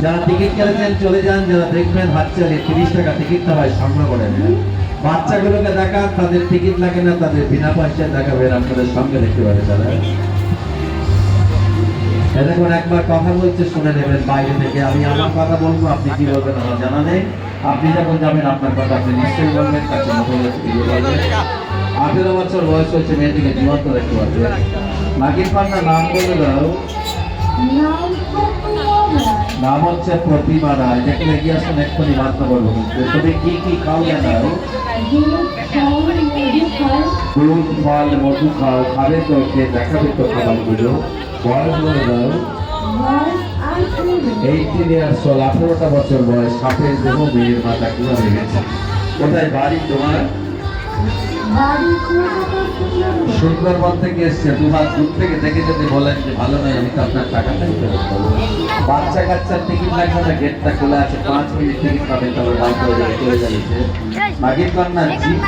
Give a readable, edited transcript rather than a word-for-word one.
যারা টিকিট কেটেছেন চলে যান, যারা দেখবেন হাত চালিয়ে 30 টাকা টিকিটটা হয় সংগ্রহ করে নেন। বাচ্চাগুলোকে দেখান, তাদের টিকিট লাগে না, তাদের বিনা পয়সায় দেখাবেন, আপনাদের সঙ্গে দেখতে পাবে তারা। এখন একবার কথা বলছে শুনে নেবেন বাইরে থেকে। আমি আমার কথা বলবো, আপনি কি বলবেন আমার জানা নেই। আপনি যখন যাবেন আপনার কথা আপনি নিশ্চয়ই বলবেন, কাছে মতো বলবেন। 18 বছর বয়স হয়েছে, মেয়েটিকে জীবন্ত দেখতে পারবে। নাগিন পান্নার নাম বলে দাও। নাম হচ্ছে প্রতিমা রায়। দেখলে এগিয়ে আসুন, এক্ষুনি বার্তা বলবো। তুমি কি কি খাও জানাও? দুধ, ফল, মধু খাও। খাবে তো, কে দেখাবে তো খাবারগুলো। বয়স বলে দাও। 18 years old, 18টা বছর বয়স। সাপের দেহ, মেয়ের মাথা কিভাবে গেছে? কোথায় বাড়ি তোমার? সুন্দরবন থেকে এসছে। দুবার দূর থেকে দেখে যদি বলেন যে ভালো নয়, আমি তো আপনার টাকাটাই ফেরত দেবো। বাচ্চা কাচ্চার টিকিট লাগবে না, গেটটা খোলা আছে, 5 মিনিট টিকিট পাবেন, তবে বাইক চলে যাচ্ছে। নাগিন পান্না জিপ